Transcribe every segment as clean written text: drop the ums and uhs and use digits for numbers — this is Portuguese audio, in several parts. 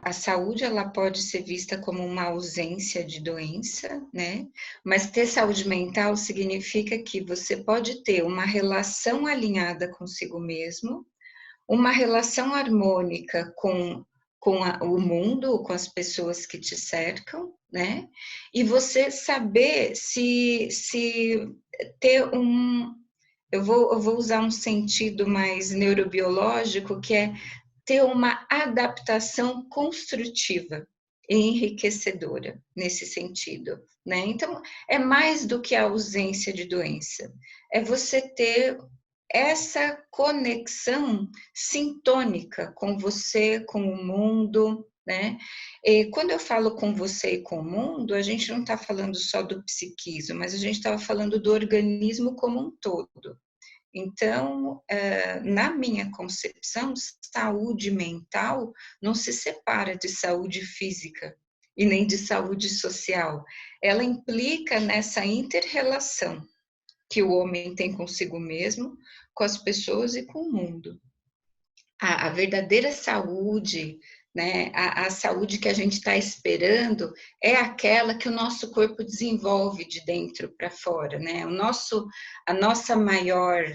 a saúde ela pode ser vista como uma ausência de doença, né? Mas ter saúde mental significa que você pode ter uma relação alinhada consigo mesmo, uma relação harmônica com o mundo, com as pessoas que te cercam, né? E você saber se ter eu vou usar um sentido mais neurobiológico, que é ter uma adaptação construtiva e enriquecedora nesse sentido, né? Então, é mais do que a ausência de doença, é você ter essa conexão sintônica com você, com o mundo, né? E quando eu falo com você e com o mundo, a gente não está falando só do psiquismo, mas a gente estava falando do organismo como um todo. Então, na minha concepção, saúde mental não se separa de saúde física e nem de saúde social. Ela implica nessa inter-relação que o homem tem consigo mesmo, com as pessoas e com o mundo. A verdadeira saúde, né, a saúde que a gente está esperando é aquela que o nosso corpo desenvolve de dentro para fora, né? A nossa maior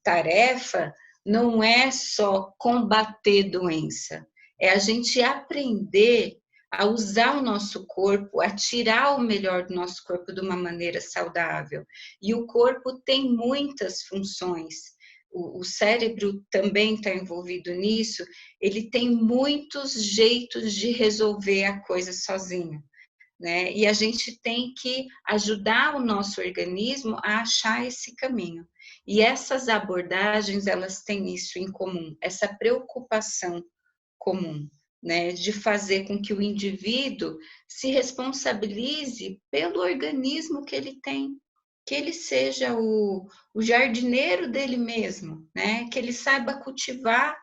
tarefa não é só combater doença, é a gente aprender a usar o nosso corpo, a tirar o melhor do nosso corpo de uma maneira saudável. E o corpo tem muitas funções. O cérebro também está envolvido nisso, ele tem muitos jeitos de resolver a coisa sozinho, né? E a gente tem que ajudar o nosso organismo a achar esse caminho. E essas abordagens, elas têm isso em comum, essa preocupação comum, né, de fazer com que o indivíduo se responsabilize pelo organismo que ele tem, que ele seja o jardineiro dele mesmo, né, que ele saiba cultivar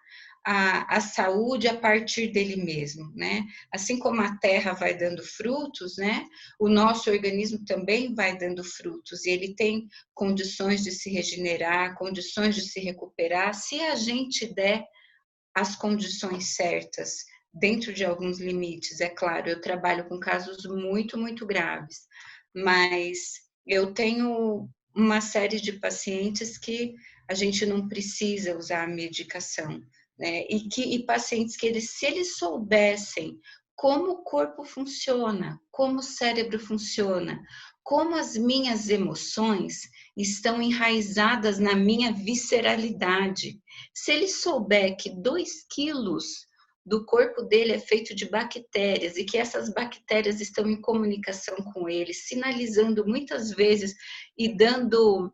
a saúde a partir dele mesmo, né? Assim como a terra vai dando frutos, né? O nosso organismo também vai dando frutos e ele tem condições de se regenerar, condições de se recuperar, se a gente der as condições certas, dentro de alguns limites, é claro. Eu trabalho com casos muito, muito graves, mas eu tenho uma série de pacientes que a gente não precisa usar a medicação, né? E pacientes que se eles soubessem como o corpo funciona, como o cérebro funciona, como as minhas emoções estão enraizadas na minha visceralidade. Se ele souber que 2 quilos do corpo dele é feito de bactérias e que essas bactérias estão em comunicação com ele, sinalizando muitas vezes e dando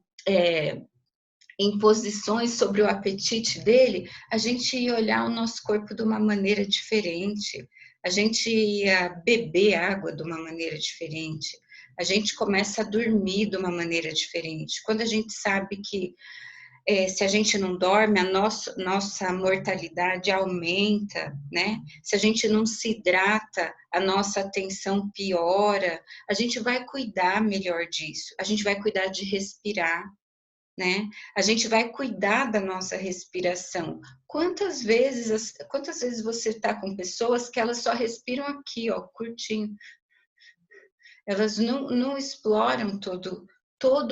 imposições sobre o apetite dele, a gente ia olhar o nosso corpo de uma maneira diferente, a gente ia beber água de uma maneira diferente, a gente começa a dormir de uma maneira diferente. Quando a gente sabe que se a gente não dorme, a nossa mortalidade aumenta, né? Se a gente não se hidrata, a nossa atenção piora. A gente vai cuidar melhor disso. A gente vai cuidar de respirar, né? A gente vai cuidar da nossa respiração. Quantas vezes você está com pessoas que elas só respiram aqui, ó, curtinho. Elas não exploram todo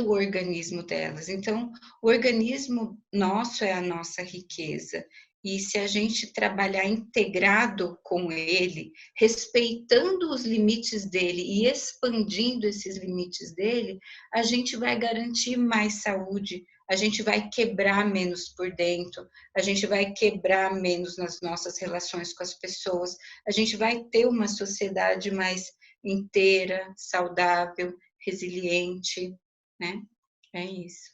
o organismo delas. Então, o organismo nosso é a nossa riqueza. E se a gente trabalhar integrado com ele, respeitando os limites dele e expandindo esses limites dele, a gente vai garantir mais saúde, a gente vai quebrar menos por dentro, a gente vai quebrar menos nas nossas relações com as pessoas, a gente vai ter uma sociedade mais inteira, saudável, resiliente, né? É isso.